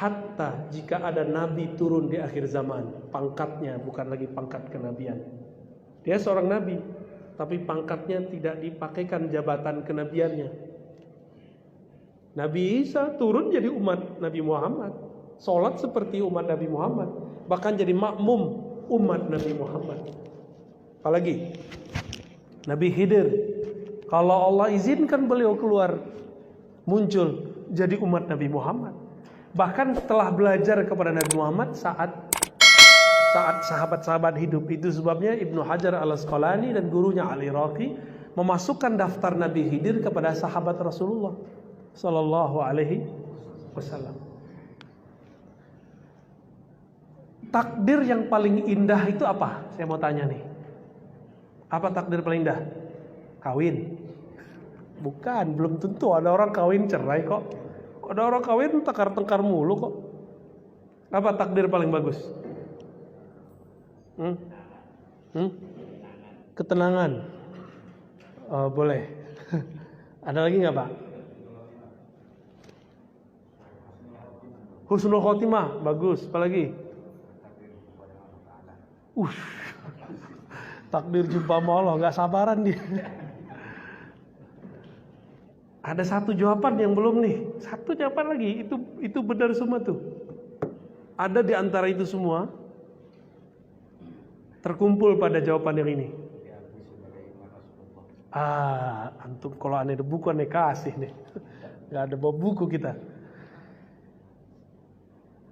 hatta jika ada nabi turun di akhir zaman, pangkatnya bukan lagi pangkat kenabian. Dia seorang nabi, tapi pangkatnya tidak dipakaikan jabatan kenabiannya. Nabi Isa turun jadi umat Nabi Muhammad, sholat seperti umat Nabi Muhammad, bahkan jadi makmum umat Nabi Muhammad. Apalagi Nabi Khidir, kalau Allah izinkan beliau keluar, muncul jadi umat Nabi Muhammad. Bahkan telah belajar kepada Nabi Muhammad saat sahabat-sahabat hidup. Itu sebabnya Ibnu Hajar Al-Asqalani dan gurunya Al-Iraqi memasukkan daftar Nabi Khidir kepada sahabat Rasulullah Sallallahu Alaihi Wasallam. Takdir yang paling indah itu apa? Saya mau tanya nih. Apa takdir paling indah? Kawin? Bukan, belum tentu. Ada orang kawin cerai kok. Ada orang kawin tengkar-tengkar mulu kok. Apa takdir paling bagus? Ketenangan. Oh, boleh. Ada lagi nggak Pak? Husnul khotimah, bagus. Apa lagi? Takdir jumpa sama Allah, nggak sabaran dia. Ada satu jawaban yang belum nih. Satu jawaban lagi, itu benar semua tuh. Ada di antara itu semua terkumpul pada jawaban yang ini. Antum kalau aneh ada buku aneh kasih nih. Nggak ada bawa buku kita.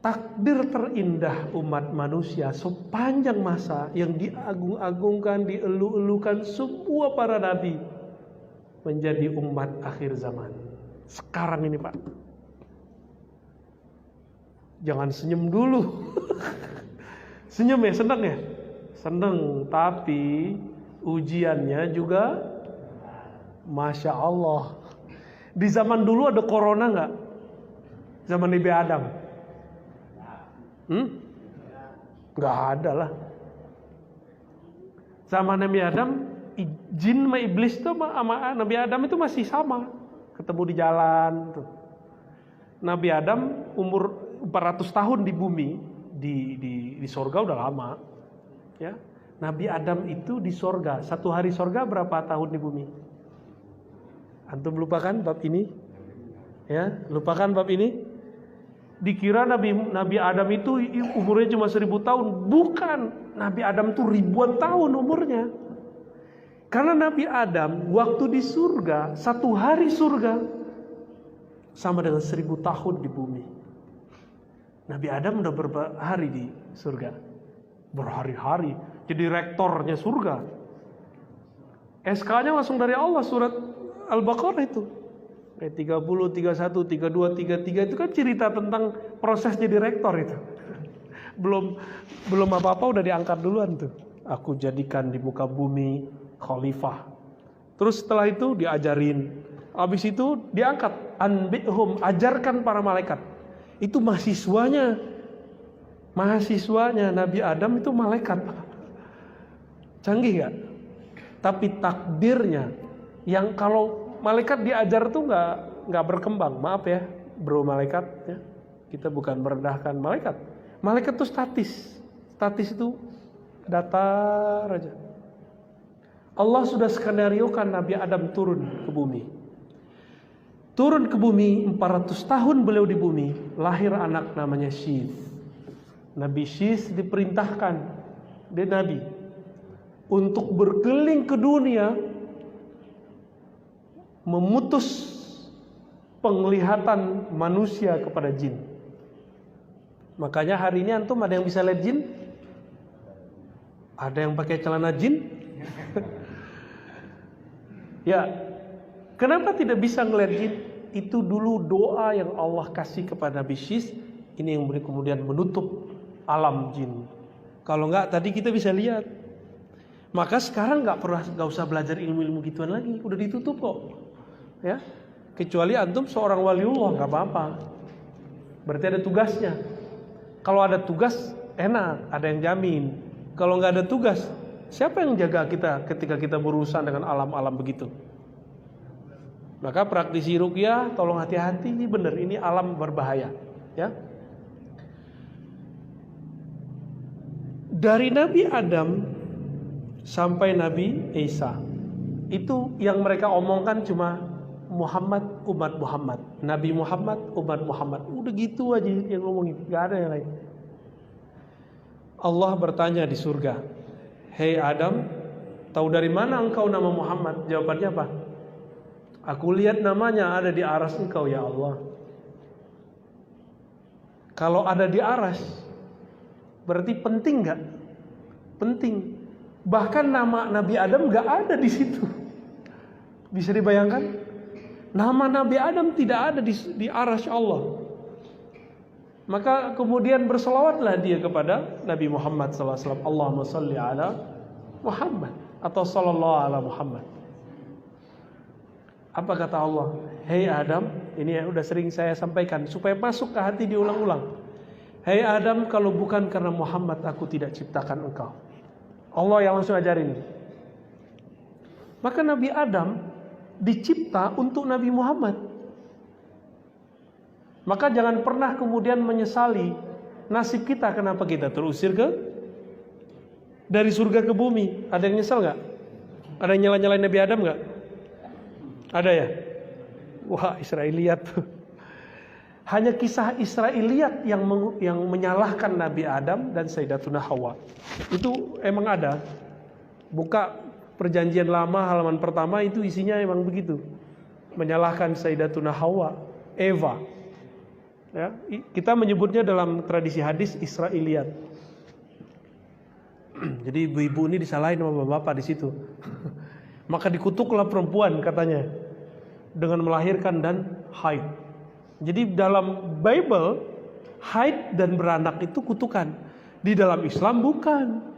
Takdir terindah umat manusia sepanjang masa yang diagung-agungkan, dielu-elukan semua para nabi menjadi umat akhir zaman. Sekarang ini Pak. Jangan senyum dulu. Senyum ya, senang ya? Senang, tapi ujiannya juga Masya Allah. Di zaman dulu ada corona nggak? Zaman Nabi Adam? Nggak ada lah. Zaman Nabi Adam, jin sama iblis itu sama Nabi Adam itu masih sama, ketemu di jalan tuh. Nabi Adam umur 400 tahun di bumi, di sorga udah lama, ya. Nabi Adam itu di sorga, satu hari sorga berapa tahun di bumi? Antum lupakan bab ini, ya, lupakan bab ini. Dikira Nabi Adam itu umurnya cuma 1000 tahun. Bukan, Nabi Adam itu ribuan tahun umurnya. Karena Nabi Adam waktu di surga, satu hari surga sama dengan 1000 tahun di bumi. Nabi Adam udah berapa hari di surga? Berhari-hari. Jadi rektornya surga. SK-nya langsung dari Allah, surat Al-Baqarah itu. Ayat 30, 31, 32, 33 itu kan cerita tentang proses jadi rektor itu. Belum apa-apa udah diangkat duluan tuh. Aku jadikan di muka bumi khalifah. Terus setelah itu diajarin. Habis itu diangkat. Anbihum, ajarkan para malaikat. Itu mahasiswanya Nabi Adam itu malaikat. Canggih gak? Tapi takdirnya yang kalau malaikat diajar tuh nggak berkembang. Maaf ya, bro malaikat. Ya. Kita bukan merendahkan malaikat. Malaikat tuh statis. Statis itu datar aja. Allah sudah skenariokan Nabi Adam turun ke bumi. Turun ke bumi 400 tahun beliau di bumi. Lahir anak namanya Syith. Nabi Syith diperintahkan, dia Nabi, untuk berkeliling ke dunia memutus penglihatan manusia kepada jin. Makanya hari ini antum ada yang bisa lihat jin? Ada yang pakai celana jin? Ya, kenapa tidak bisa ngelihat jin? Itu dulu doa yang Allah kasih kepada Nabi Syith. Ini yang kemudian menutup alam jin. Kalau enggak tadi kita bisa lihat. Maka sekarang nggak usah belajar ilmu-ilmu gituan lagi, udah ditutup kok. Ya, kecuali antum seorang waliullah nggak apa-apa. Berarti ada tugasnya. Kalau ada tugas enak, ada yang jamin. Kalau nggak ada tugas, siapa yang jaga kita ketika kita berurusan dengan alam-alam begitu? Maka praktisi ruqyah tolong hati-hati, ini benar, ini alam berbahaya. Ya, Dari Nabi Adam sampai Nabi Isa, itu yang mereka omongkan cuma Muhammad, umat Muhammad, Nabi Muhammad, umat Muhammad. Udah gitu aja yang ngomongin, gak ada yang lain. Allah bertanya di surga, "Hei Adam, tahu dari mana engkau nama Muhammad?" Jawabannya apa? "Aku lihat namanya ada di aras engkau ya Allah." Kalau ada di aras, berarti penting gak? Penting. Bahkan nama Nabi Adam gak ada di situ. Bisa dibayangkan? Nama Nabi Adam tidak ada di arasy Allah. Maka kemudian berselawatlah dia kepada Nabi Muhammad SAW. Allahumma salli ala Muhammad. Atau sallallahu ala Muhammad. Apa kata Allah? "Hei Adam," ini yang udah sering saya sampaikan supaya masuk ke hati diulang-ulang. "Hei Adam, kalau bukan karena Muhammad aku tidak ciptakan engkau." Allah yang langsung ajarin. Maka Nabi Adam dicipta untuk Nabi Muhammad. Maka jangan pernah kemudian menyesali nasib kita, kenapa kita terusir dari surga ke bumi. Ada yang nyesal gak? Ada yang nyala-nyalain Nabi Adam gak? Ada ya? Wah, Israiliyat. Hanya kisah Israiliyat yang menyalahkan Nabi Adam dan Sayyidatuna Hawa. Itu emang ada. Buka Perjanjian Lama halaman pertama, itu isinya emang begitu. Menyalahkan Sayyidatuna Hawa, Eva. Ya, kita menyebutnya dalam tradisi hadis Israiliyat. Jadi ibu-ibu ini disalahin sama bapak di situ. Maka dikutuklah perempuan katanya dengan melahirkan dan haid. Jadi dalam Bible haid dan beranak itu kutukan. Di dalam Islam bukan.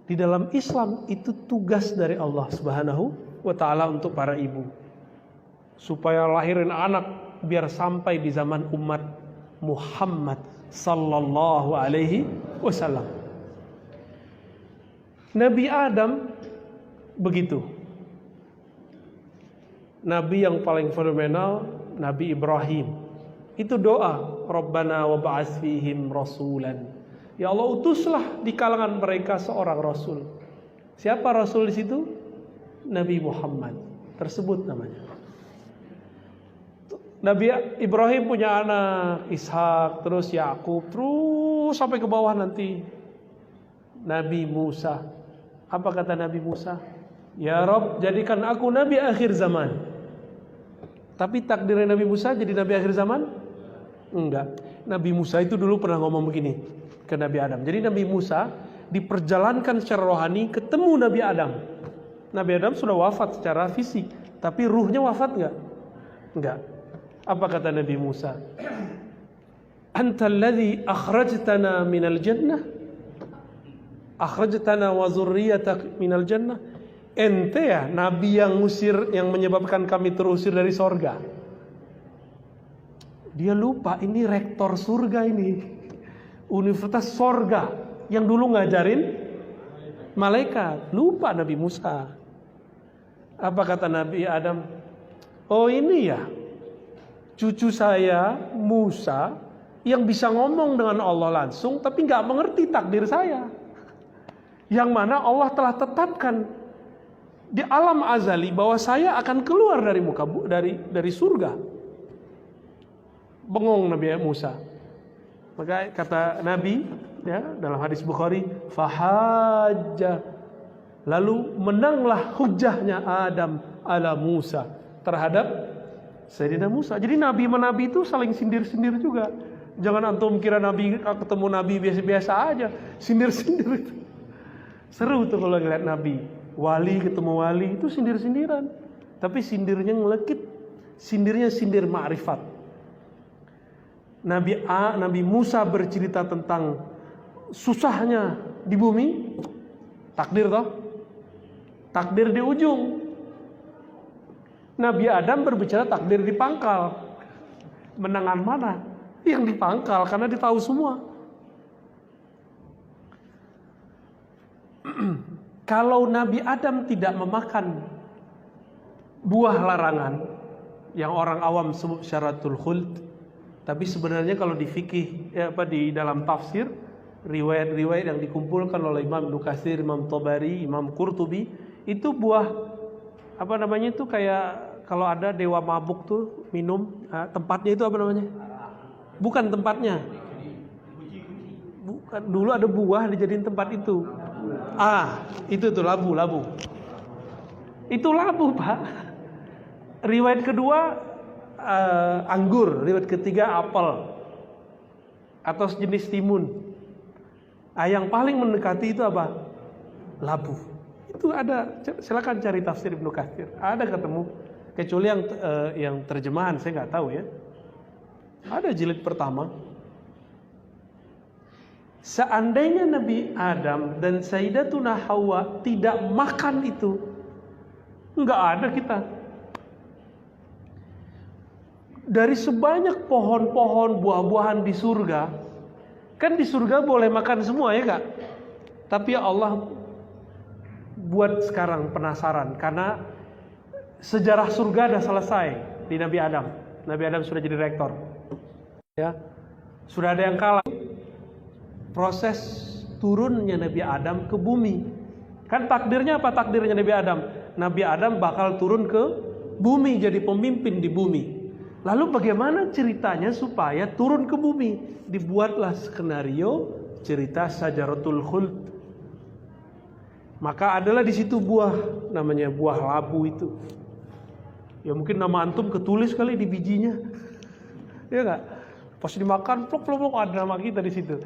Di dalam Islam itu tugas dari Allah Subhanahu wa ta'ala untuk para ibu. Supaya lahirin anak biar sampai di zaman umat Muhammad sallallahu alaihi wasallam. Nabi Adam begitu. Nabi yang paling fenomenal Nabi Ibrahim. Itu doa, Rabbana wa ba'ats fihim rasulan. Ya Allah, utuslah di kalangan mereka seorang rasul. Siapa rasul di situ? Nabi Muhammad. Tersebut namanya. Nabi Ibrahim punya anak Ishak, terus Yakub, terus sampai ke bawah nanti Nabi Musa. Apa kata Nabi Musa? Ya Rabb, jadikan aku nabi akhir zaman. Tapi takdirnya Nabi Musa jadi nabi akhir zaman? Enggak. Nabi Musa itu dulu pernah ngomong begini ke Nabi Adam. Jadi Nabi Musa diperjalankan secara rohani ketemu Nabi Adam. Nabi Adam sudah wafat secara fisik, tapi ruhnya wafat enggak? Enggak. Apa kata Nabi Musa? Antal ladzi akhrajtana minal jannah, akhrajtana wa dzurriyyatak minal jannah. Ente ya nabi yang ngusir, yang menyebabkan kami terusir dari sorga. Dia lupa ini rektor surga ini. Universitas sorga yang dulu ngajarin malaikat. Lupa Nabi Musa. Apa kata Nabi Adam? Oh ini ya cucu saya Musa yang bisa ngomong dengan Allah langsung, tapi gak mengerti takdir saya. Yang mana Allah telah tetapkan di alam azali bahwa saya akan keluar dari dari surga. Bengong Nabi Musa. Maka kata Nabi ya dalam hadis Bukhari, fahajja, lalu menanglah hujahnya Adam ala Musa terhadap Sayyidina Musa. Jadi nabi menabi itu saling sindir-sindir juga. Jangan antum kira nabi ketemu nabi biasa-biasa aja, sindir-sindir itu. Seru tuh kalau ngeliat nabi, wali ketemu wali itu sindir-sindiran. Tapi sindirnya ngelekit, sindirnya sindir ma'rifat. Nabi Musa bercerita tentang susahnya di bumi, takdir toh, takdir di ujung. Nabi Adam berbicara takdir di pangkal. Menangan mana? Yang di pangkal, karena dia tahu semua. Kalau Nabi Adam tidak memakan buah larangan yang orang awam sebut syaratul khuld, tapi sebenarnya kalau di fikih di dalam tafsir riwayat-riwayat yang dikumpulkan oleh Imam Ibnu Katsir, Imam Tabari, Imam Qurtubi, itu buah apa namanya itu kayak kalau ada dewa mabuk tuh minum, tempatnya itu apa namanya? Bukan tempatnya. Bukan, dulu ada buah dijadiin tempat itu. Itu tuh labu. Itu labu, Pak. Riwayat kedua anggur, riwayat ketiga apel atau sejenis timun. Yang paling mendekati itu apa? Labu. Itu ada, silakan cari tafsir Ibnu Katsir. Ada ketemu, kecuali yang terjemahan saya nggak tahu ya. Ada jilid pertama. Seandainya Nabi Adam dan Sayyidatuna Hawa tidak makan itu, nggak ada kita. Dari sebanyak pohon-pohon buah-buahan di surga, kan di surga boleh makan semua ya Kak? Tapi ya Allah buat sekarang penasaran, karena sejarah surga sudah selesai di Nabi Adam. Nabi Adam sudah jadi rektor. Ya. Sudah ada yang kalah. Proses turunnya Nabi Adam ke bumi. Kan takdirnya apa takdirnya Nabi Adam? Nabi Adam bakal turun ke bumi jadi pemimpin di bumi. Lalu bagaimana ceritanya supaya turun ke bumi? Dibuatlah skenario cerita Syajaratul Khuld. Maka adalah di situ buah, namanya buah labu itu. Ya mungkin nama antum ketulis kali di bijinya. Ya enggak? Pas dimakan plok ada nama kita di situ.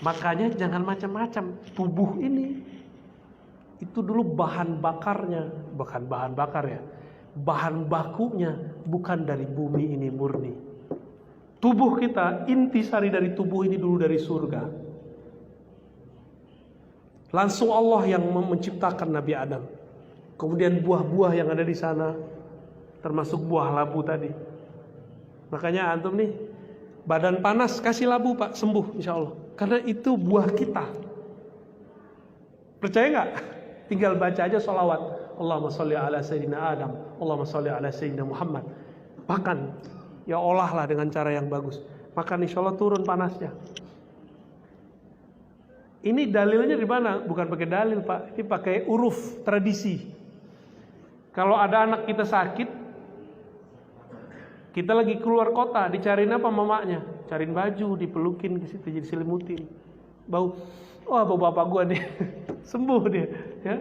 Makanya jangan macam-macam. Tubuh ini itu dulu bahan bakarnya, bukan bahan bakar ya. Bahan bakunya bukan dari bumi ini murni. Tubuh kita, intisari dari tubuh ini dulu dari surga. Langsung Allah yang menciptakan Nabi Adam. Kemudian buah-buah yang ada di sana, termasuk buah labu tadi. Makanya antum nih, badan panas kasih labu Pak, sembuh insya Allah. Karena itu buah kita. Percaya nggak? Tinggal baca aja sholawat. Allahumma sholli ala Sayyidina Adam, Allahumma sholli ala Sayyidina Muhammad. Makan, ya olahlah dengan cara yang bagus. Makan insya Allah turun panasnya. Ini dalilnya di mana? Bukan pakai dalil Pak, ini pakai uruf, tradisi. Kalau ada anak kita sakit, kita lagi keluar kota, dicariin apa mamanya? Cariin baju, dipelukin ke situ, jadi selimutin. Bau bapak gua nih, sembuh dia, ya.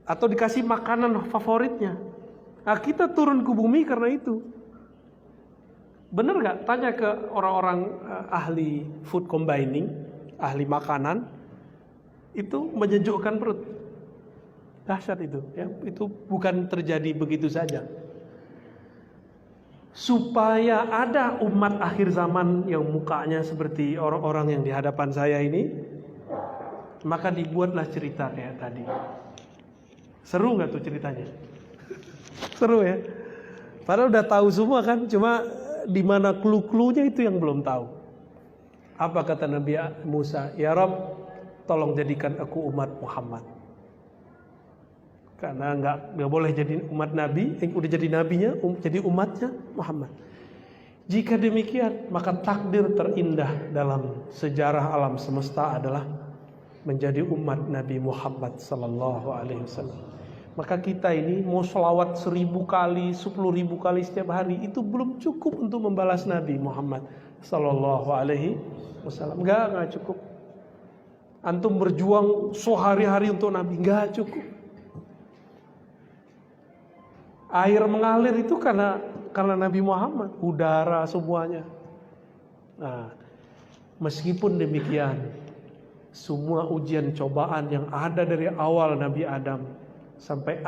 Atau dikasih makanan favoritnya. Nah, kita turun ke bumi karena itu. Bener gak? Tanya ke orang-orang ahli food combining, ahli makanan, itu menyejukkan perut. Dahsyat itu, ya. Itu bukan terjadi begitu saja. Supaya ada umat akhir zaman yang mukanya seperti orang-orang yang di hadapan saya ini, maka dibuatlah cerita kayak tadi. Seru gak tuh ceritanya? Seru ya. Padahal udah tahu semua kan, cuma di mana clue-cluenya itu yang belum tahu. Apa kata Nabi Musa? Ya Rabb, tolong jadikan aku umat Muhammad. Karena nggak boleh jadi umat Nabi, yang udah jadi nabinya, jadi umatnya Muhammad. Jika demikian, maka takdir terindah dalam sejarah alam semesta adalah menjadi umat Nabi Muhammad sallallahu alaihi wasallam. Maka kita ini mau sholawat 1000 kali, 10.000 kali setiap hari, itu belum cukup untuk membalas Nabi Muhammad sallallahu alaihi wasallam. Enggak cukup. Antum berjuang sehari-hari untuk Nabi, enggak cukup. Air mengalir itu karena Nabi Muhammad, udara semuanya. Nah, meskipun demikian, semua ujian cobaan yang ada dari awal Nabi Adam sampai